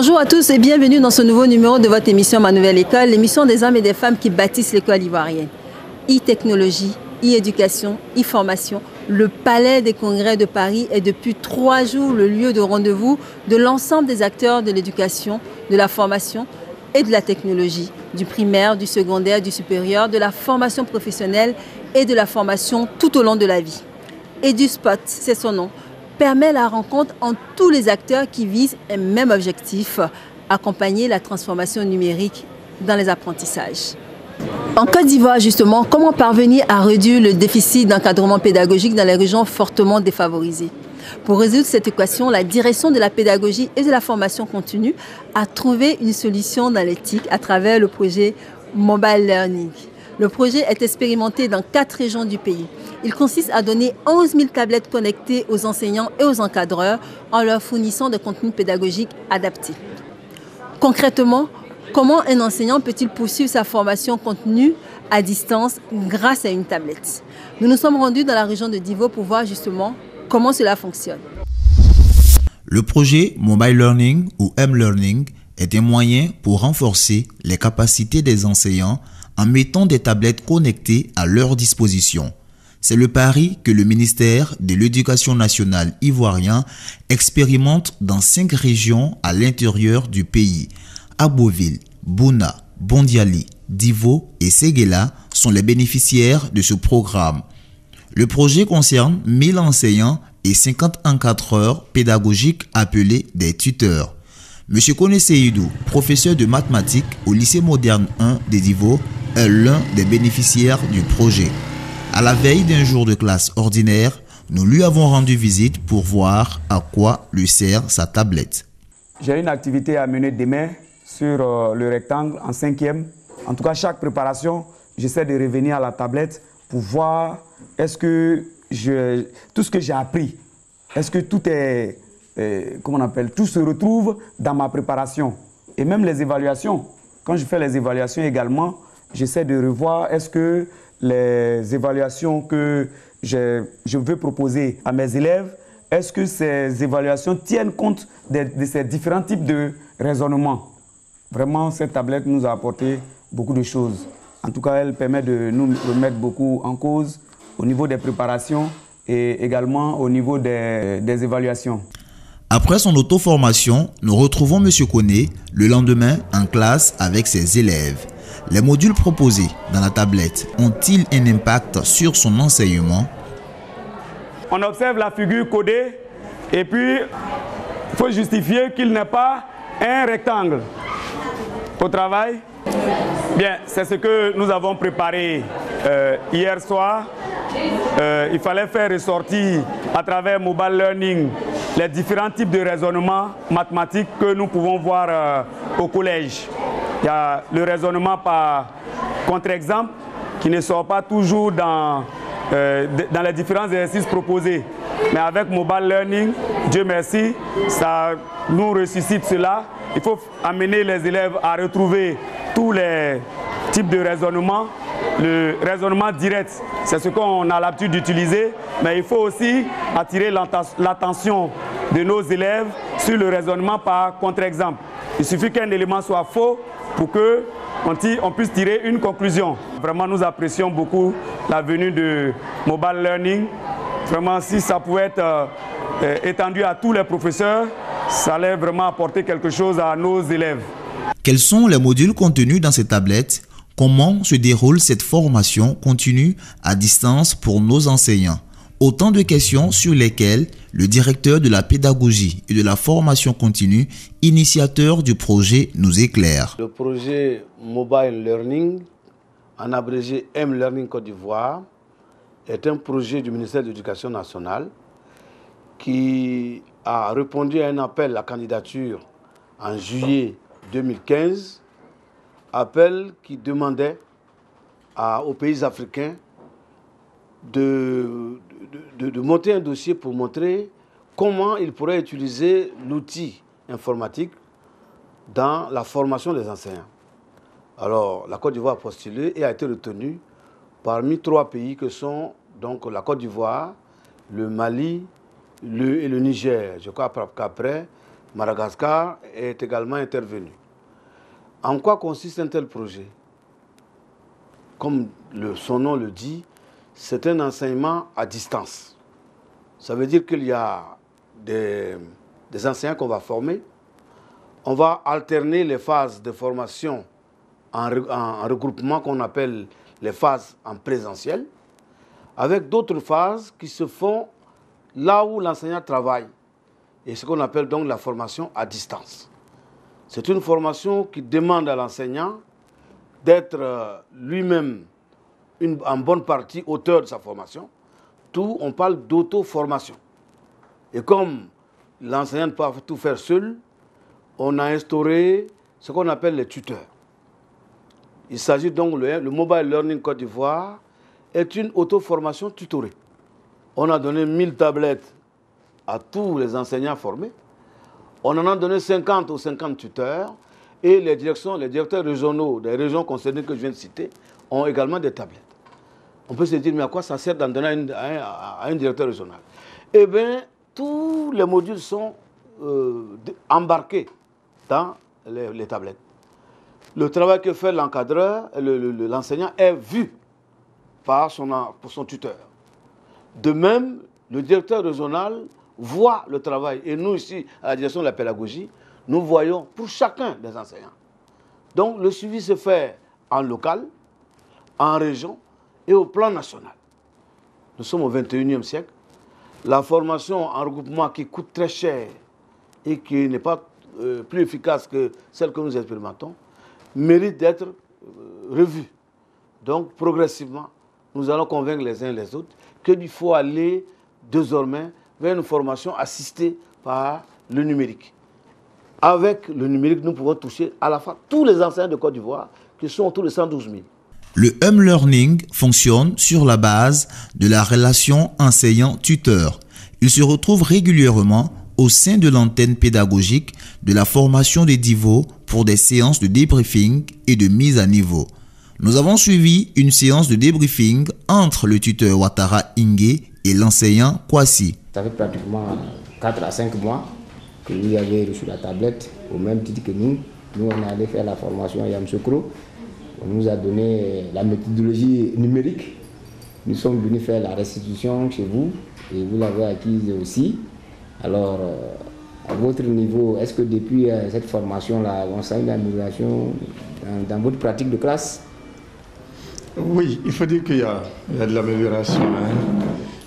Bonjour à tous et bienvenue dans ce nouveau numéro de votre émission Ma Nouvelle École, l'émission des hommes et des femmes qui bâtissent l'école ivoirienne. E-technologie, e-éducation, e-formation, le Palais des Congrès de Paris est depuis 3 jours le lieu de rendez-vous de l'ensemble des acteurs de l'éducation, de la formation et de la technologie, du primaire, du secondaire, du supérieur, de la formation professionnelle et de la formation tout au long de la vie. EduSpot, c'est son nom, permet la rencontre entre tous les acteurs qui visent un même objectif, accompagner la transformation numérique dans les apprentissages. En Côte d'Ivoire, justement, comment parvenir à réduire le déficit d'encadrement pédagogique dans les régions fortement défavorisées? Pour résoudre cette équation, la direction de la pédagogie et de la formation continue a trouvé une solution dans l'éthique à travers le projet Mobile Learning. Le projet est expérimenté dans 4 régions du pays. Il consiste à donner 11 000 tablettes connectées aux enseignants et aux encadreurs en leur fournissant des contenus pédagogiques adaptés. Concrètement, comment un enseignant peut-il poursuivre sa formation continue à distance grâce à une tablette? Nous nous sommes rendus dans la région de Divo pour voir justement comment cela fonctionne. Le projet Mobile Learning ou M-Learning est un moyen pour renforcer les capacités des enseignants en mettant des tablettes connectées à leur disposition. C'est le pari que le ministère de l'Éducation nationale ivoirien expérimente dans 5 régions à l'intérieur du pays. Aboville, Bouna, Bondiali, Divo et Séguéla sont les bénéficiaires de ce programme. Le projet concerne 1000 enseignants et 50 encadreurs pédagogiques appelés des tuteurs. M. Kone Seydou, professeur de mathématiques au lycée moderne 1 de Divo, est l'un des bénéficiaires du projet. À la veille d'un jour de classe ordinaire, nous lui avons rendu visite pour voir à quoi lui sert sa tablette. J'ai une activité à mener demain sur le rectangle en 5e. En tout cas, chaque préparation, j'essaie de revenir à la tablette pour voir est-ce que tout ce que j'ai appris, est-ce que tout est, tout se retrouve dans ma préparation. Et même les évaluations. Quand je fais les évaluations également, j'essaie de revoir est-ce que les évaluations que je veux proposer à mes élèves, est-ce que ces évaluations tiennent compte de ces différents types de raisonnement. Vraiment, cette tablette nous a apporté beaucoup de choses. En tout cas, elle permet de nous remettre beaucoup en cause au niveau des préparations et également au niveau des évaluations. Après son auto-formation, nous retrouvons M. Kone le lendemain en classe avec ses élèves. Les modules proposés dans la tablette ont-ils un impact sur son enseignement? On observe la figure codée et puis il faut justifier qu'il n'est pas un rectangle. Au travail? Bien, c'est ce que nous avons préparé hier soir. Il fallait faire ressortir à travers Mobile Learning les différents types de raisonnements mathématiques que nous pouvons voir au collège. Il y a le raisonnement par contre-exemple qui ne sort pas toujours dans les différents exercices proposés. Mais avec Mobile Learning, Dieu merci, ça nous ressuscite cela. Il faut amener les élèves à retrouver tous les types de raisonnement. Le raisonnement direct, c'est ce qu'on a l'habitude d'utiliser, mais il faut aussi attirer l'attention de nos élèves sur le raisonnement par contre-exemple. Il suffit qu'un élément soit faux pour qu'on puisse tirer une conclusion. Vraiment, nous apprécions beaucoup la venue de Mobile Learning. Vraiment, si ça pouvait être étendu à tous les professeurs, ça allait vraiment apporter quelque chose à nos élèves. Quels sont les modules contenus dans ces tablettes? Comment se déroule cette formation continue à distance pour nos enseignants? Autant de questions sur lesquelles le directeur de la pédagogie et de la formation continue, initiateur du projet, nous éclaire. Le projet Mobile Learning, en abrégé M-Learning Côte d'Ivoire, est un projet du ministère de l'Éducation nationale qui a répondu à un appel à candidature en juillet 2015, appel qui demandait aux pays africains de monter un dossier pour montrer comment ils pourraient utiliser l'outil informatique dans la formation des enseignants. Alors, la Côte d'Ivoire a postulé et a été retenue parmi 3 pays que sont donc la Côte d'Ivoire, le Mali et le Niger. Je crois qu'après, Madagascar est également intervenu. En quoi consiste un tel projet? Comme son nom le dit, c'est un enseignement à distance. Ça veut dire qu'il y a des enseignants qu'on va former. On va alterner les phases de formation en regroupement qu'on appelle les phases en présentiel, avec d'autres phases qui se font là où l'enseignant travaille. Et ce qu'on appelle donc la formation à distance. C'est une formation qui demande à l'enseignant d'être lui-même en bonne partie auteur de sa formation. Tout, on parle d'auto-formation. Et comme l'enseignant ne peut pas tout faire seul, on a instauré ce qu'on appelle les tuteurs. Il s'agit donc, le Mobile Learning Côte d'Ivoire est une auto-formation tutorée. On a donné 1000 tablettes à tous les enseignants formés. On en a donné 50 ou 50 tuteurs. Et les directeurs régionaux des régions concernées que je viens de citer ont également des tablettes. On peut se dire, mais à quoi ça sert d'en donner à un directeur régional? Eh bien, tous les modules sont embarqués dans les tablettes. Le travail que fait l'encadreur, l'enseignant est vu par son tuteur. De même, le directeur régional voit le travail. Et nous, ici, à la direction de la pédagogie, nous voyons pour chacun des enseignants. Donc, le suivi se fait en local, en région et au plan national. Nous sommes au 21e siècle. La formation en regroupement qui coûte très cher et qui n'est pas plus efficace que celle que nous expérimentons, mérite d'être revue. Donc, progressivement, nous allons convaincre les uns et les autres qu'il faut aller désormais vers une formation assistée par le numérique. Avec le numérique, nous pouvons toucher à la fois tous les enseignants de Côte d'Ivoire, qui sont autour de 112 000. Le home learning fonctionne sur la base de la relation enseignant-tuteur. Il se retrouve régulièrement au sein de l'antenne pédagogique de la formation des DIVO pour des séances de débriefing et de mise à niveau. Nous avons suivi une séance de débriefing entre le tuteur Ouattara Inge et l'enseignant Kwasi. Ça fait pratiquement 4 à 5 mois que vous avez reçu la tablette, au même titre que nous. Nous, on est allé faire la formation à Yamoussoukro. On nous a donné la méthodologie numérique. Nous sommes venus faire la restitution chez vous et vous l'avez acquise aussi. Alors, à votre niveau, est-ce que depuis cette formation-là, on sent une amélioration dans votre pratique de classe? Oui, il faut dire qu'il y a de l'amélioration. Hein.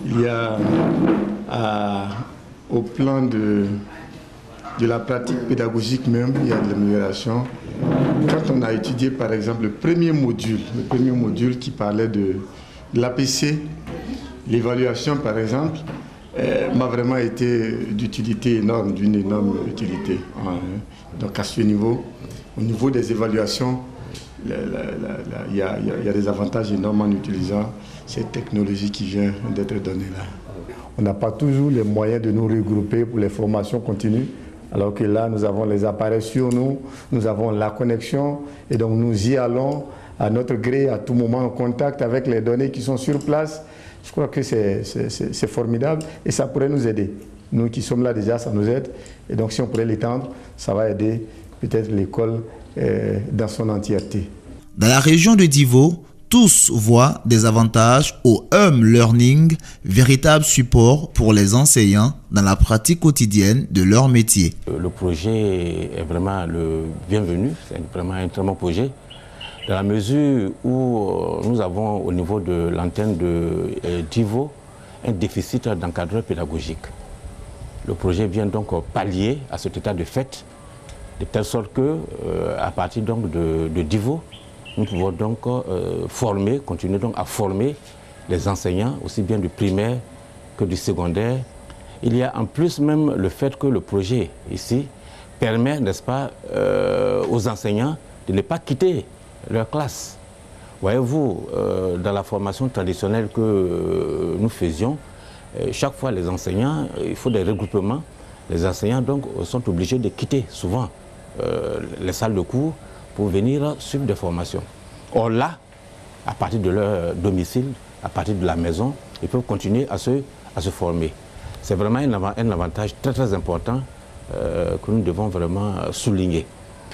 Il y a, au plan de la pratique pédagogique même, il y a de l'amélioration. Quand on a étudié par exemple le premier module qui parlait de l'APC, l'évaluation par exemple, m'a vraiment été d'utilité énorme, d'une énorme utilité. Donc à ce niveau, au niveau des évaluations, il y a des avantages énormes en utilisant cette technologie qui vient d'être donnée là. On n'a pas toujours les moyens de nous regrouper pour les formations continues, alors que là, nous avons les appareils sur nous, nous avons la connexion, et donc nous y allons à notre gré, à tout moment en contact avec les données qui sont sur place. Je crois que c'est formidable et ça pourrait nous aider. Nous qui sommes là déjà, ça nous aide. Et donc si on pourrait l'étendre, ça va aider peut-être l'école dans son entièreté. Dans la région de Divo, tous voient des avantages au home learning, véritable support pour les enseignants dans la pratique quotidienne de leur métier. Le projet est vraiment le bienvenu, c'est vraiment un très bon projet, dans la mesure où nous avons au niveau de l'antenne de Divo un déficit d'encadrement pédagogique. Le projet vient donc pallier à cet état de fait, de telle sorte que, à partir donc de Divo, nous pouvons donc continuer donc à former les enseignants, aussi bien du primaire que du secondaire. Il y a en plus même le fait que le projet ici permet, n'est-ce pas, aux enseignants de ne pas quitter leur classe. Voyez-vous, dans la formation traditionnelle que nous faisions, chaque fois les enseignants, il faut des regroupements. Les enseignants donc sont obligés de quitter souvent les salles de cours pour venir suivre des formations. Or là, à partir de leur domicile, à partir de la maison, ils peuvent continuer à se former. C'est vraiment un avantage très très important que nous devons vraiment souligner.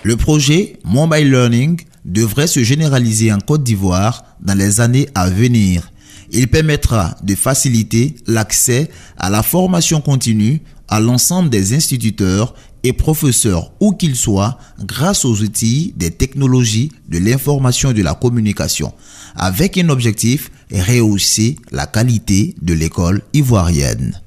Le projet Mobile Learning devrait se généraliser en Côte d'Ivoire dans les années à venir. Il permettra de faciliter l'accès à la formation continue à l'ensemble des instituteurs et professeurs où qu'ils soient grâce aux outils des technologies de l'information et de la communication, avec un objectif: rehausser la qualité de l'école ivoirienne.